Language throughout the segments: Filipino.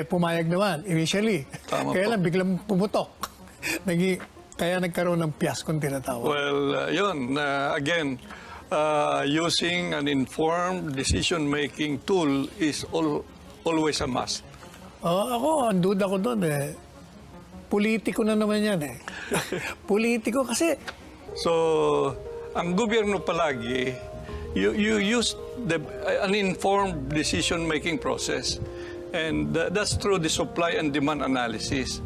pumayag naman initially. Tama Kaya po. lang biglang pumutok. Kaya nagkaroon ng fiasco tinatawag. Well, yun, again, using an informed decision-making tool is always a must. Ako, ang duda ko doon politiko na naman yan politiko kasi... So, ang gobyerno palagi, you use an informed decision-making process. And that's through the supply and demand analysis.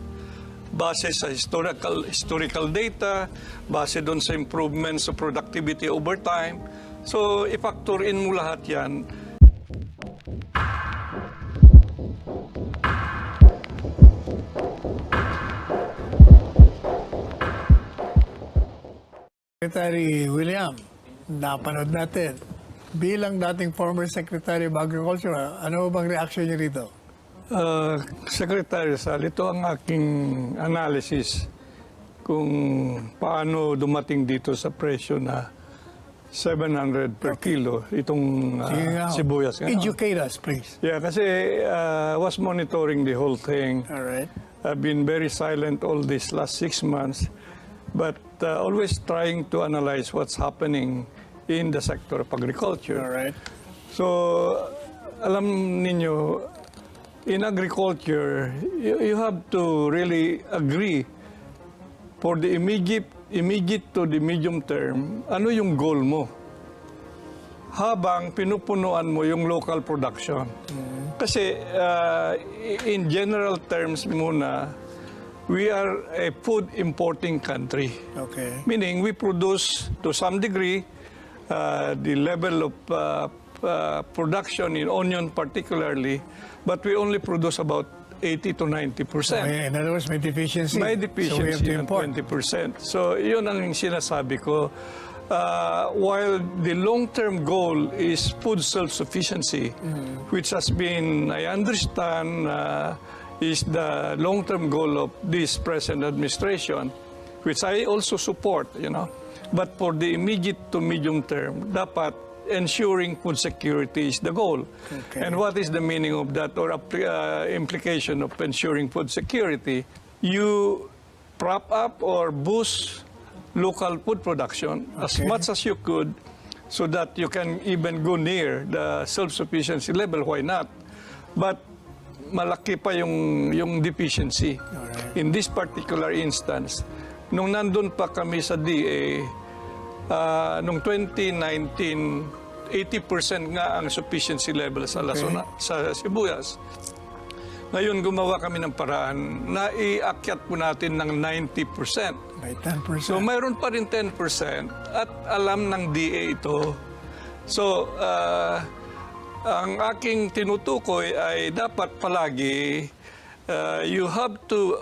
Base sa historical data, base doon sa improvements sa productivity over time. So, i-factor in mo lahat yan. Secretary William, napanood natin. Bilang dating former Secretary of Agriculture, ano bang reaction niyo rito? Secretary Sal, ito ang aking analysis kung paano dumating dito sa presyo na 700 per kilo itong sibuyas. Educate us, please. Yeah, kasi I was monitoring the whole thing. All right. I've been very silent all these last 6 months, but always trying to analyze what's happening in the sector of agriculture. All right. So, alam ninyo, in agriculture, you have to really agree for the immediate to the medium term, ano yung goal mo? Habang pinupunuan mo yung local production. Kasi in general terms muna, we are a food importing country. Okay. Meaning we produce to some degree the level of production in onion particularly, but we only produce about 80 to 90%. In other words, may deficiency. May So we have deficiency to ng import. 20%. So yun ang sinasabi ko. While the long-term goal is food self-sufficiency, which has been, I understand, is the long-term goal of this present administration, which I also support, you know. But for the immediate to medium term, dapat ensuring food security is the goal. Okay. And what is the meaning of that or implication of ensuring food security? You prop up or boost local food production as much as you could so that you can even go near the self-sufficiency level. Why not? But malaki pa yung deficiency. Alright. In this particular instance, nung nandun pa kami sa DA, nung 2019, 80% nga ang sufficiency level sa sa Sibuyas. Ngayon, gumawa kami ng paraan na iakyat po natin ng 90%. May 10%. So, mayroon pa rin 10% at alam ng DA ito. So, ang aking tinutukoy ay dapat palagi you have to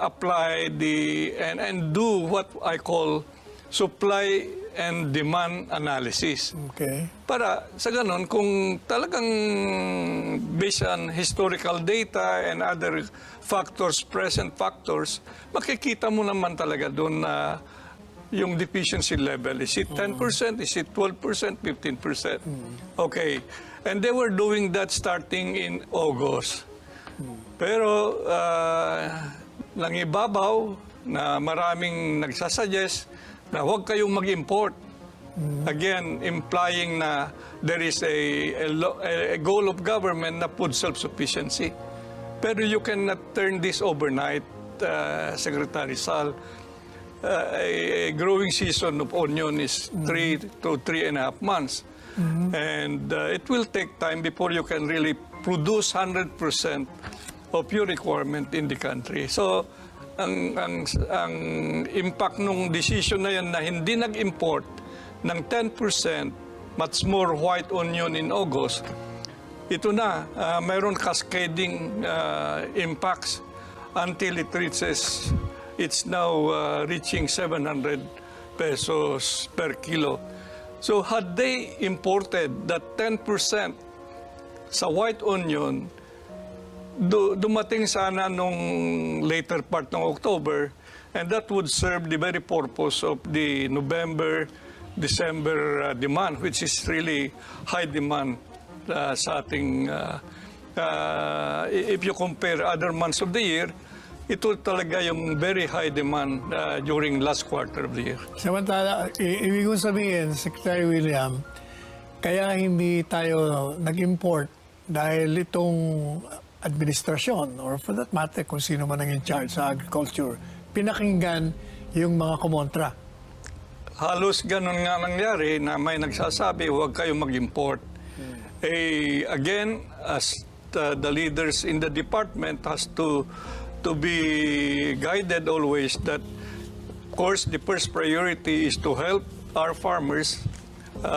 apply and do what I call supply and demand analysis. Okay. Para sa ganon, kung talagang based on historical data and other factors, present factors, makikita mo naman talaga doon na yung deficiency level. Is it 10%? Is it 12%? 15%? Okay. And they were doing that starting in August. Pero nangibabaw na maraming nagsasuggest na huwag kayong mag-import. Again, implying na there is a goal of government na food self-sufficiency. Pero you cannot turn this overnight, Secretary Sal. A growing season of onion is 3 to 3.5 months. And it will take time before you can really produce 100% of your requirement in the country. So, ang impact nung decision na yan na hindi nag-import ng 10%, much more white onion in August, ito na, mayroon cascading impacts until it reaches, it's now reaching 700 pesos per kilo. So had they imported that 10% sa white onion, dumating sana nung later part ng October, and that would serve the very purpose of the November, December demand, which is really high demand sa ating if you compare other months of the year, ito talaga yung very high demand during last quarter of the year. Samantala, ibig kong sabihin, Secretary William, kaya hindi tayo nag-import dahil itong administrasyon, or for that matter, kung sino man ang in charge sa agriculture, pinakinggan yung mga kumontra. Halos ganun nga nangyari na may nagsasabi, huwag kayong mag-import. Again, as the leaders in the department has to be guided always that, of course, the first priority is to help our farmers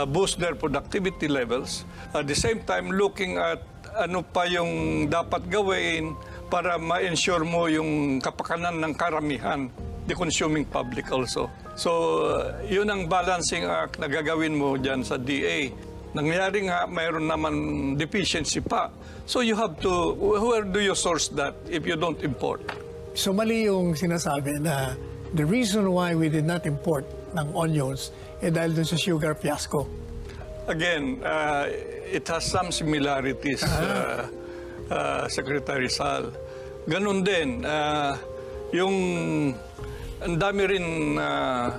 boost their productivity levels. At the same time, looking at ano pa yung dapat gawin para ma-ensure mo yung kapakanan ng karamihan, the consuming public also. So, yun ang balancing act na gagawin mo dyan sa DA. Nangyari nga, mayroon naman deficiency pa. So you have to, where do you source that if you don't import? So mali yung sinasabi na the reason why we did not import ng onions dahil dun sa sugar fiasco. Again, it has some similarities, Secretary Sal. Ganun din, yung ang dami rin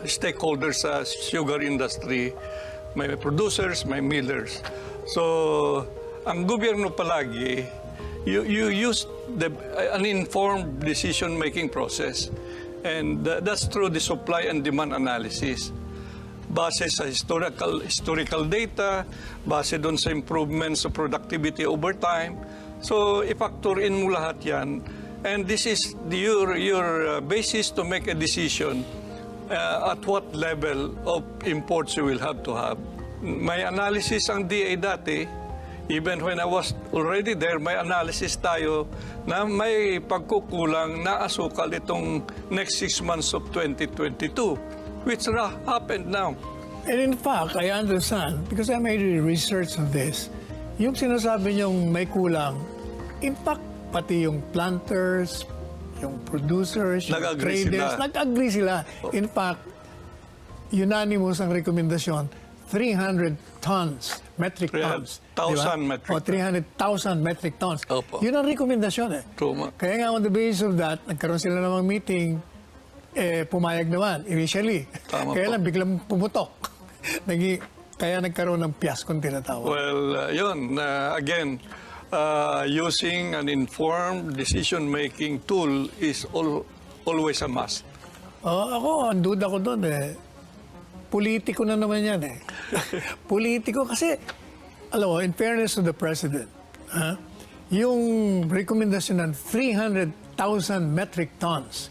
stakeholders sa sugar industry, may producers, may millers. So, ang gobyerno palagi, you use an informed decision-making process. And that's through the supply and demand analysis. Base sa historical data, base doon sa improvements sa productivity over time. So, i-factor in mo lahat yan. And this is your basis to make a decision at what level of imports you will have to have. May analysis ang DA dati. Even when I was already there, may analysis tayo na may pagkukulang na asukal itong next 6 months of 2022, which happened now. And in fact, I understand, because I made research on this, yung sinasabi niyong may kulang, in fact, pati yung planters, yung producers, yung traders, nag-agree sila. In fact, unanimous ang rekomendasyon, 300 tons, metric tons. 300,000 metric tons. O 300,000 metric tons. Opo. Yun ang rekomendasyon eh. Tuma. Kaya nga on the basis of that, nagkaroon sila namang meeting, pumayag naman initially. Tama Kaya po. lang biglang pumutok. Kaya nagkaroon ng fiasco tinatawag. Well, yun, again, using an informed decision-making tool is always a must. Ako, ang duda ko doon politiko na naman yan Politiko kasi, alam mo, in fairness to the President, yung rekomendasyon ng 300,000 metric tons,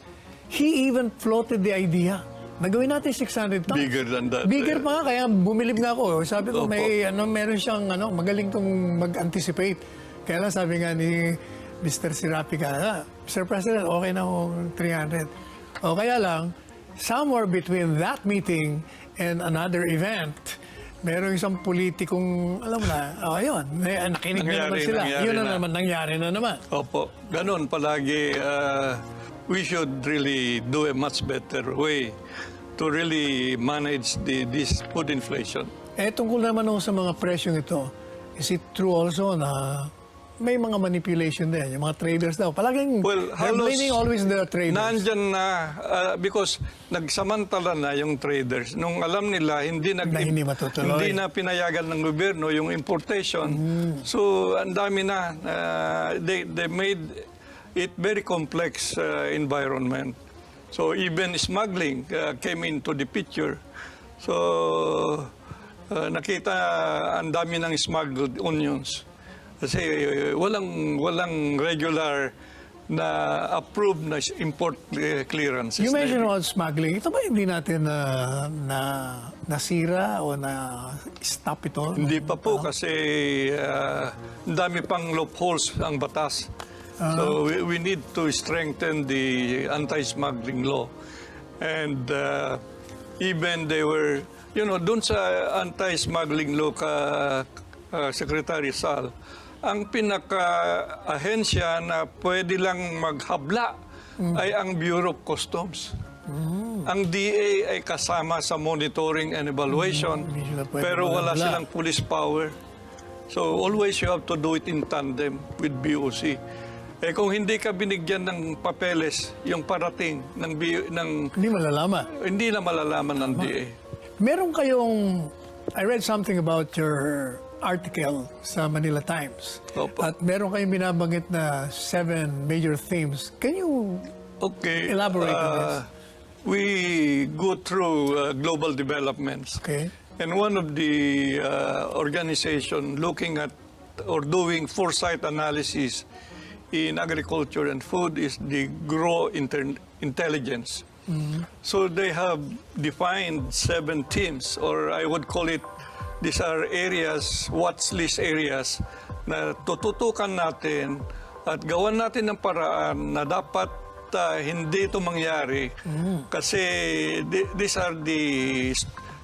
he even floated the idea. Nagawin natin 600 tons. Bigger than that. Bigger pa nga, kaya bumilib nga ako. Sabi ko, Opo. meron siyang, magaling tong mag-anticipate. Kaya lang sabi nga ni Mr. Sirapika, Mr. President, okay na ako 300. O kaya lang, somewhere between that meeting and another event, meron isang politikong, alam mo na, ayun, nakinig na naman sila. Yun na naman, nangyari na naman. Opo, ganun palagi. We should really do a much better way to really manage this food inflation. Tungkol naman ako sa mga presyong ito, is it true also na may mga manipulation din, yung mga traders daw. Palaging, they're blaming always the traders. Nandyan na, because nagsamantala na yung traders. Nung alam nila, hindi na pinayagan ng gobyerno yung importation. So, ang dami na. They made it very complex environment. So, even smuggling came into the picture. So, nakita ang dami ng smuggled onions. Kasi walang regular na approved na import clearances. You mentioned about smuggling. Ito ba hindi natin nasira o na-stop ito? Hindi pa po kasi dami pang loopholes ang batas. So we need to strengthen the anti-smuggling law. And even they were, dun sa anti-smuggling law Secretary Sal, ang pinaka-ahensya na pwede lang maghabla ay ang Bureau of Customs. Ang DA ay kasama sa monitoring and evaluation, pero wala silang police power. So always you have to do it in tandem with BOC. Eh kung hindi ka binigyan ng papeles, yung parating Hindi malalaman. hindi na malalaman ng DA. Meron kayong, I read something about your article sa Manila Times. Opo. At meron kayong binabanggit na 7 major themes. Can you Okay. elaborate on this? We go through global developments. Okay. And one of the organization looking at or doing foresight analysis in agriculture and food is the Grow Intelligence. So they have defined 7 themes, or I would call it, these are areas, watch list areas, na tututukan natin at gawan natin ng paraan na dapat hindi ito mangyari. Kasi these are the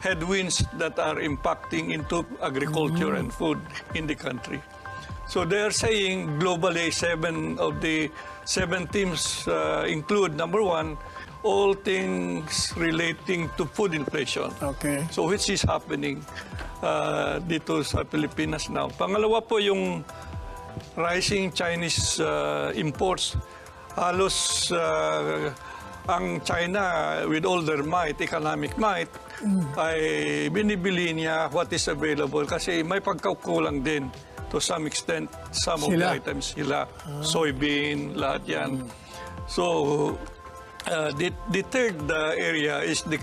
headwinds that are impacting into agriculture and food in the country. So they are saying globally 7 of the 7 themes include, number 1, all things relating to food inflation. Okay. So which is happening dito sa Pilipinas now. Pangalawa po yung rising Chinese imports. Halos ang China with all their might, economic might, ay binibili niya what is available kasi may pagkakulang din to some extent some of the items sila. Soybean, lahat yan. So the third area is the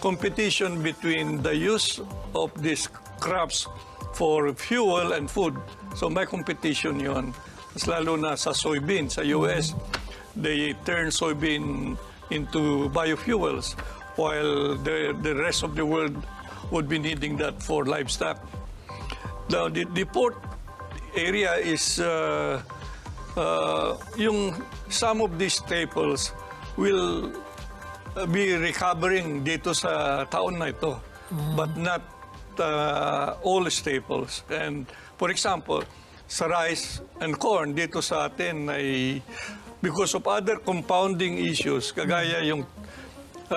competition between the use of these crops for fuel and food. So may competition yon. Mas lalo na sa soybean sa US. They turn soybean into biofuels while the rest of the world would be needing that for livestock. Now, the fourth area is yung some of these staples will be recovering dito sa taon na ito, but not all staples. And for example, sa rice and corn dito sa atin ay because of other compounding issues, kagaya yung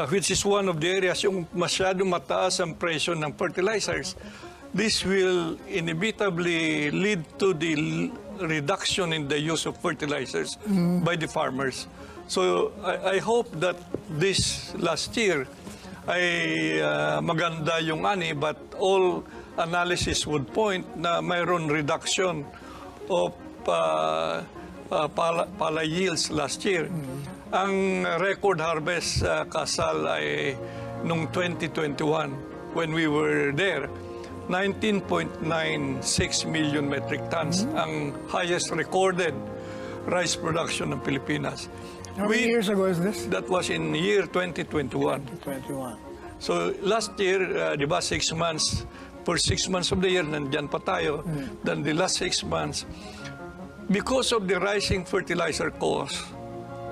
which is one of the areas yung masyadong mataas ang presyo ng fertilizers, this will inevitably lead to the reduction in the use of fertilizers by the farmers. So I hope that this last year ay maganda yung ani, but all analysis would point na mayroon reduction of pala yields last year. Ang record harvest kasal ay nung 2021 when we were there, 19.96 million metric tons, ang highest recorded rice production ng Pilipinas. How many years ago is this? That was in year 2021. 2021. So last year, di ba, 6 months, for 6 months of the year, nandyan pa tayo. Then the last 6 months, because of the rising fertilizer cost,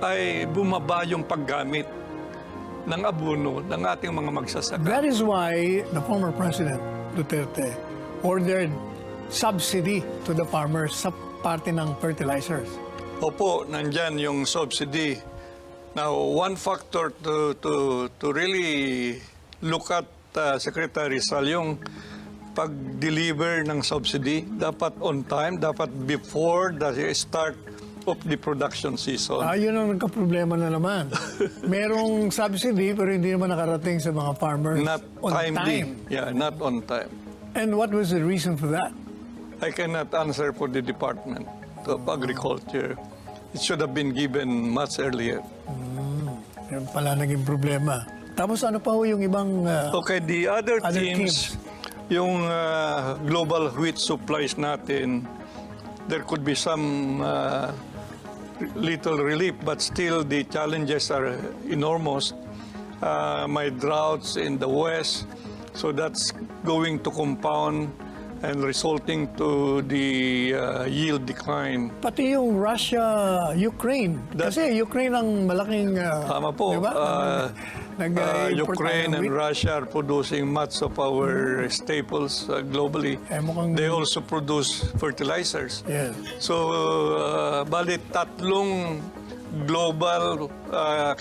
ay bumaba yung paggamit ng abono ng ating mga magsasaka. That is why the former President Duterte ordered subsidy to the farmers sa parte ng fertilizers. Opo, nandyan yung subsidy. Now, one factor to really look at, Secretary Sal, yung pag-deliver ng subsidy, dapat on time, dapat before the start of the production season. Yun ang nagka-problema na naman. Merong subsidy pero hindi naman nakarating sa mga farmers Not on timely. time. Yeah, not on time. And what was the reason for that? I cannot answer for the Department of Agriculture. It should have been given much earlier. Yan pala naging problema. Tapos ano pa ho yung ibang... Okay, the other themes. themes, yung global wheat supplies natin, there could be some little relief, but still the challenges are enormous. May droughts in the west, so that's going to compound and resulting to the yield decline. Pati yung Russia-Ukraine. Kasi Ukraine ang malaking... Tama po. Diba? Ukraine and Russia are producing much of our staples globally. They also produce fertilizers. Yes. So, bali tatlong global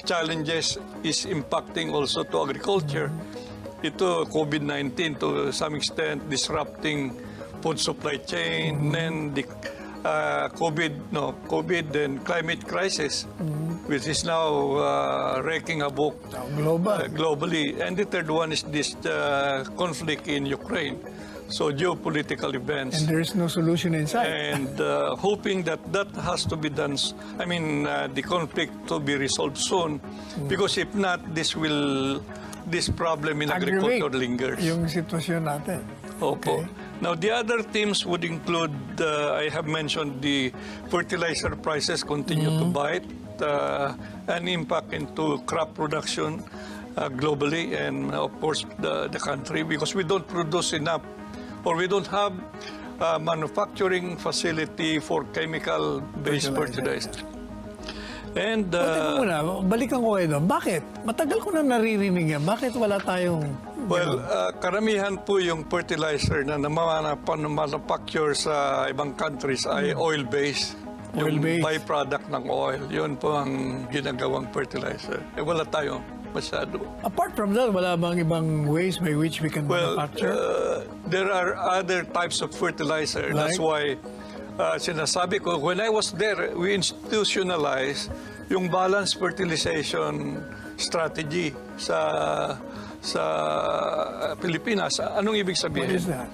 challenges is impacting also to agriculture. Ito, COVID-19 to some extent disrupting food supply chain, and the COVID and climate crisis, which is now wreaking havoc globally. And the third one is this conflict in Ukraine. So geopolitical events. And there is no solution in sight. And hoping that has to be done, the conflict to be resolved soon. Because if not, this problem in agriculture lingers. Yung sitwasyon natin. Opo. Okay. Now, the other themes would include, I have mentioned the fertilizer prices continue to bite, an impact into crop production globally, and of course the country, because we don't produce enough, or we don't have manufacturing facility for chemical-based fertilizer. And Teka muna, balikan ko kayo doon. Bakit? Matagal ko na naririnig yan. Bakit wala tayong... Well, karamihan po yung fertilizer na manufacture sa ibang countries ay oil-based. Yung byproduct ng oil. Yun po ang ginagawang fertilizer. Wala tayo masyado. Apart from that, wala bang ibang ways by which we can manufacture? There are other types of fertilizer. Like? That's why sinasabi ko, when I was there, we institutionalized yung balanced fertilization strategy sa Pilipinas. Anong ibig sabihin? What is that?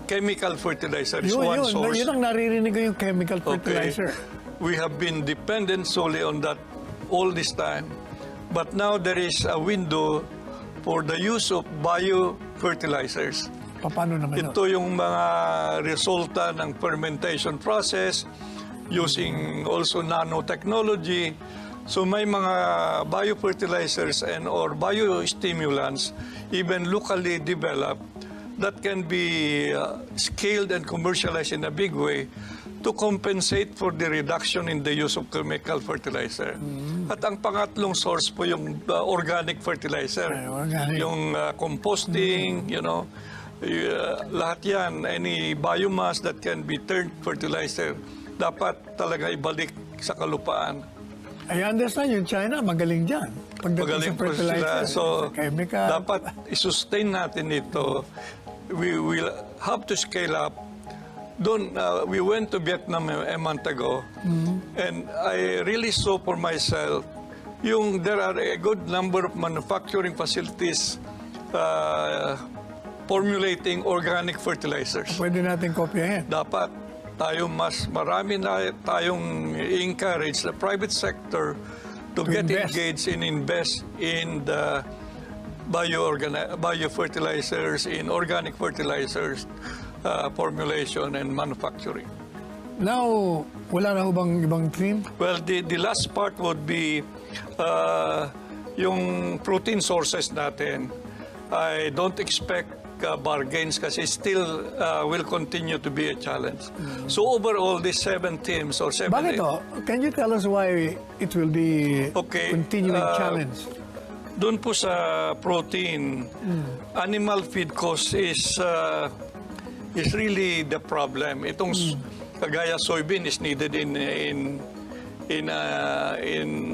Chemical fertilizer is one source. Yun ang naririnig ko, yung chemical fertilizer. We have been dependent solely on that all this time. But now there is a window for the use of biofertilizers. Paano naman yun? Ito yung mga resulta ng fermentation process using also nanotechnology. So may mga biofertilizers or biostimulants even locally developed that can be scaled and commercialized in a big way to compensate for the reduction in the use of chemical fertilizer. At ang pangatlong source po yung organic fertilizer. Organic. Yung composting, lahat yan, any biomass that can be turned fertilizer, dapat talaga ibalik sa kalupaan. I understand yung China, magaling dyan. Pagdating sa fertilizer, So, sa chemical. dapat i-sustain natin ito. We will have to scale up. We went to Vietnam a month ago, and I really saw for myself, there are a good number of manufacturing facilities formulating organic fertilizers. Pwede natin kopyahin. Dapat marami na tayong encourage the private sector to get engaged and invest in the biofertilizers, in organic fertilizers, formulation and manufacturing. Now, wala na ho bang ibang theme? Well, the last part would be yung protein sources natin. I don't expect bargains kasi still will continue to be a challenge. So overall, these 7 themes or 7... Bakit o? Can you tell us why it will be continuing challenge? Doon po sa protein, animal feed cost is really the problem. Itong kagaya soybean is needed in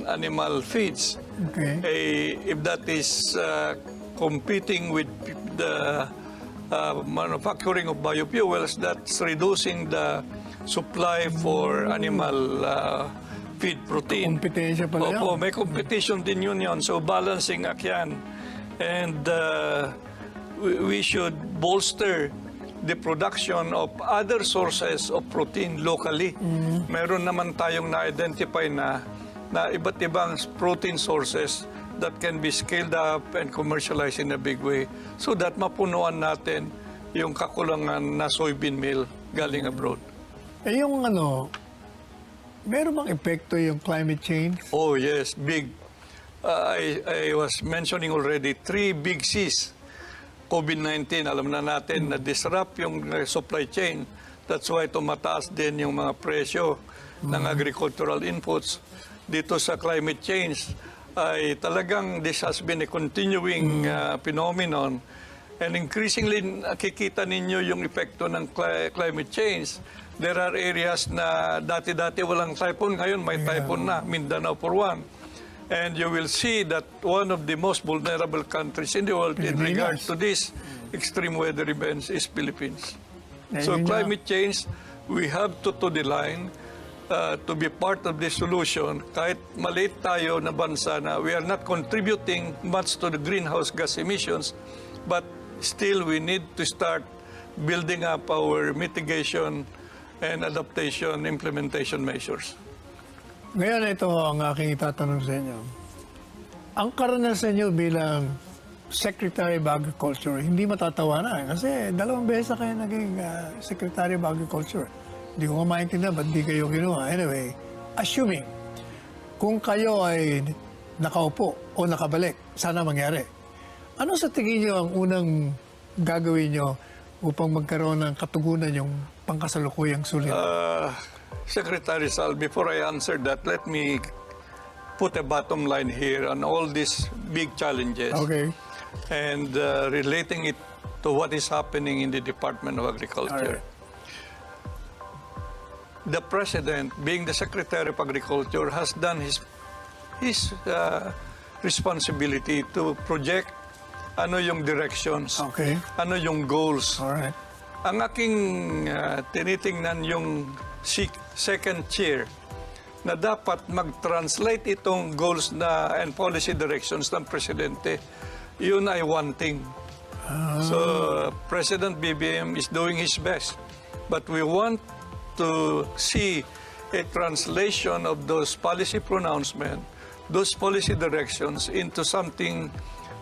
animal feeds. Okay. If that is competing with the manufacturing of biofuels, that's reducing the supply for animal feed protein. Kompetensya pala yan. Opo, may competition din yun. So balancing act yan. And we should bolster the production of other sources of protein locally. Meron naman tayong na-identify na iba't ibang protein sources that can be scaled up and commercialized in a big way so that mapunuan natin yung kakulangan na soybean meal galing abroad. Yung meron bang epekto yung climate change? Oh yes, big. I was mentioning already 3 big C's. COVID-19, alam na natin na disrupt yung supply chain. That's why tumataas din yung mga presyo ng agricultural inputs. Dito sa climate change, ay talagang this has been a continuing phenomenon. And increasingly, nakikita ninyo yung epekto ng climate change. There are areas na dati-dati walang typhoon, ngayon may typhoon na, Mindanao for one. And you will see that one of the most vulnerable countries in the world in regard to these extreme weather events is Philippines. So Yun nga. climate change, we have to the line to be part of the solution. Kahit maliit tayo na bansa na we are not contributing much to the greenhouse gas emissions, but still we need to start building up our mitigation and adaptation implementation measures. Ngayon, ito ang aking itatanong sa inyo. Ang karanasan nyo bilang Secretary of Agriculture, hindi matatawanan. Kasi 2 beses na kayo naging Secretary of Agriculture. Hindi ko maintindihan ba't di kayo kinuha. Anyway, assuming kung kayo ay nakaupo o nakabalik, sana mangyari. Ano sa tingin nyo ang unang gagawin nyo upang magkaroon ng katugunan yung pangkasalukuyang sulit? Secretary Sal, before I answer that, let me put a bottom line here on all these big challenges. Okay. And relating it to what is happening in the Department of Agriculture. Alright. The President, being the Secretary of Agriculture, has done his responsibility to project ano yung directions, Okay. ano yung goals. Alright. Ang aking tinitingnan yung second chair na dapat mag-translate itong goals na and policy directions ng Presidente, yun ay one thing. So, President BBM is doing his best. But we want to see a translation of those policy pronouncements, those policy directions into something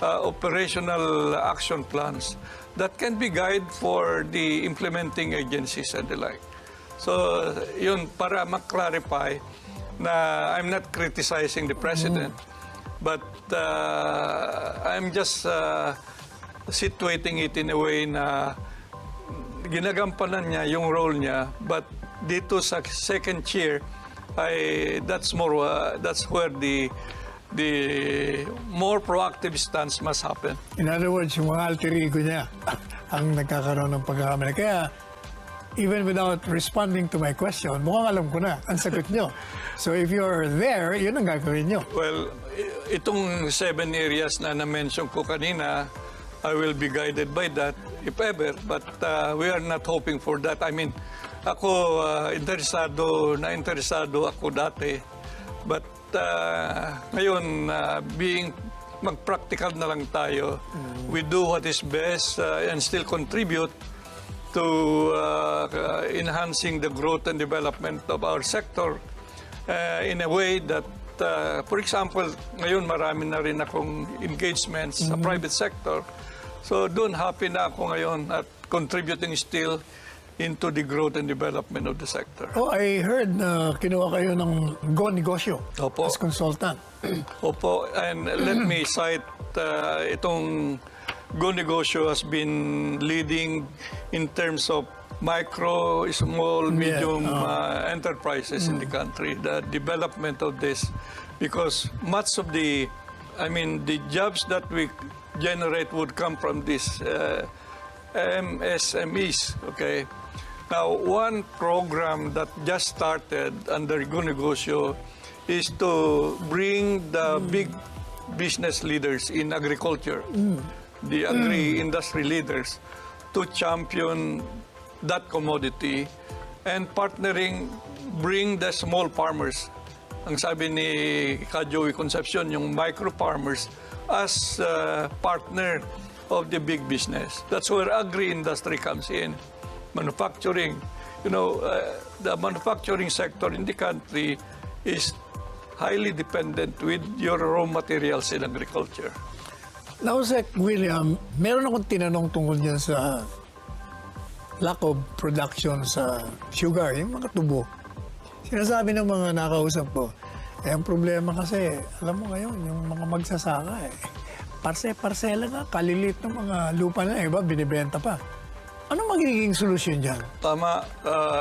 operational action plans that can be guide for the implementing agencies and the like. So, yun, para ma-clarify na I'm not criticizing the President, but I'm just situating it in a way na ginagampanan niya yung role niya, but dito sa second chair ay that's where the more proactive stance must happen. In other words, yung mga alter ego niya ang nagkakaroon ng pagkakamali. Kaya, even without responding to my question, mukhang alam ko na ang sagot nyo. So if you're there, yun ang gagawin nyo. Well, itong 7 areas na na-mention ko kanina, I will be guided by that if ever, but we are not hoping for that. I mean, ako interesado ako dati, but ngayon being mag-practical na lang tayo, we do what is best and still contribute to enhancing the growth and development of our sector in a way that, for example, ngayon marami na rin akong engagements sa private sector. So doon happy na ako ngayon at contributing still into the growth and development of the sector. Oh, I heard na kinuha kayo ng Go Negosyo Opo. as consultant. Opo, and let me cite itong Go Negosyo has been leading in terms of micro, small, medium enterprises in the country, the development of this, because much of the jobs that we generate would come from these MSMEs, okay? Now, one program that just started under Go Negosyo is to bring the big business leaders in agriculture, the agri-industry leaders, to champion that commodity and partnering, bring the small farmers. Ang sabi ni Ka Joey Concepcion, yung micro farmers as partner of the big business. That's where agri-industry comes in. Manufacturing, the manufacturing sector in the country is highly dependent with your raw materials in agriculture. Now, Sec William, meron akong tinanong tungkol dyan sa lack of production sa sugar, yung mga tubo. Sinasabi ng mga nakausap ko, ang problema kasi, alam mo ngayon, yung mga magsasaka, parse-parsela na, kalilit ng mga lupa na, iba, binibenta pa. Ano magiging solusyon dyan? Tama,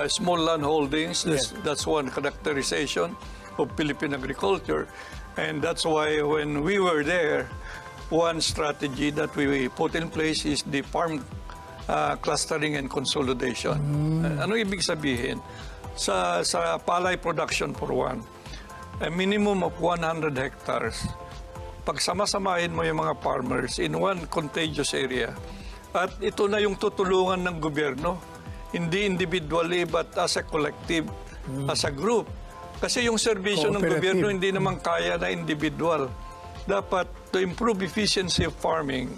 small land holdings, that's one characterization of Philippine agriculture. And that's why when we were there, one strategy that we put in place is the farm clustering and consolidation. Ano ibig sabihin? Sa palay production for one, a minimum of 100 hectares. Pag sama-samahin mo yung mga farmers in one contiguous area, at ito na yung tutulungan ng gobyerno. hindi individually but as a collective, as a group. Kasi yung serbisyo ng Cooperative. gobyerno hindi naman kaya na individual. Dapat to improve efficiency of farming.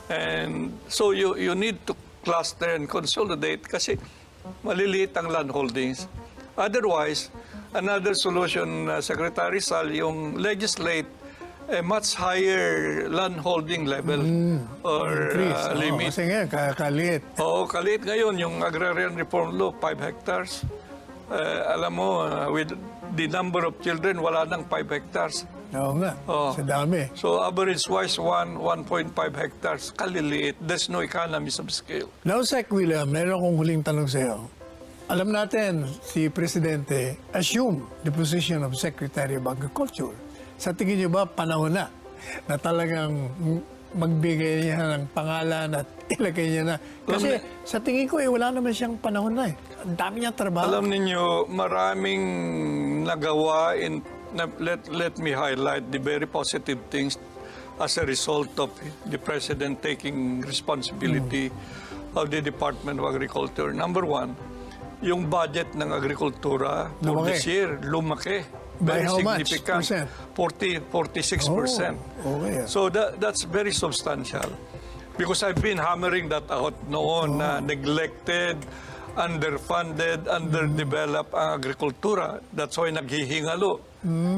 And so you need to cluster and consolidate kasi maliliit ang land holdings. Otherwise, another solution, Secretary Sal, yung legislate a much higher land holding level or Increase. limit. Kasi nga, kakaliit. Oo, kalit ngayon yung agrarian reform law, 5 hectares. Alam mo, with the number of children, wala nang 5 hectares. Oo nga, Oo. sa dami. So average-wise, 1.5 hectares, kaliliit. There's no economies of scale. Now, Sec William, meron akong huling tanong sa iyo. Alam natin, si Presidente assume the position of Secretary of Agriculture. Sa tingin niyo ba, panahon na talagang magbigay niya ng pangalan at ilagay niya na? Kasi sa tingin ko, wala naman siyang panahon na. Ang dami niyang trabaho. Alam ninyo, maraming nagawa let me highlight the very positive things as a result of the President taking responsibility of the Department of Agriculture. Number one, yung budget ng agrikultura for Lumaki. this year, lumaki. By Very how much significant. percent? 46%. Oh, okay. So that's very substantial. Because I've been hammering that out noon na neglected, underfunded, underdeveloped ang agrikultura. That's why naghihingalo.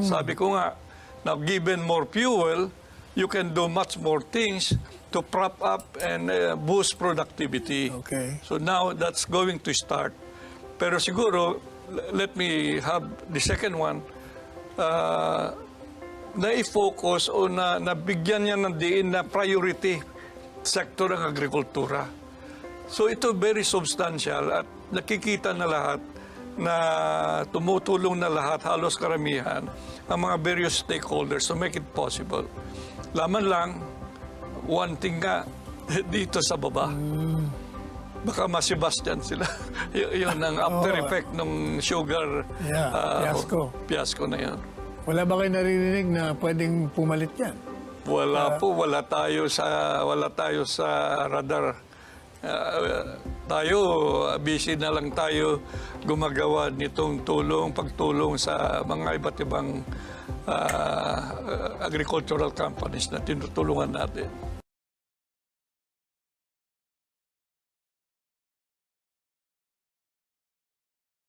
Sabi ko nga, now given more fuel, you can do much more things to prop up and boost productivity. Okay. So now that's going to start. Pero siguro, let me have the second one, na-focus o nabigyan niya ng diin na priority sector ng agrikultura. So ito very substantial at nakikita na lahat na tumutulong na lahat, halos karamihan, ang mga various stakeholders to make it possible. Laman lang, one thing nga, dito sa baba. Baka ma-Sebastian sila. Yun ang after effect ng sugar fiasco na yun. Wala ba kayo naririnig na pwedeng pumalit yan? Wala po, wala tayo sa radar. Tayo, busy na lang tayo gumagawa nitong pagtulong sa mga iba't ibang agricultural companies na tinutulungan natin.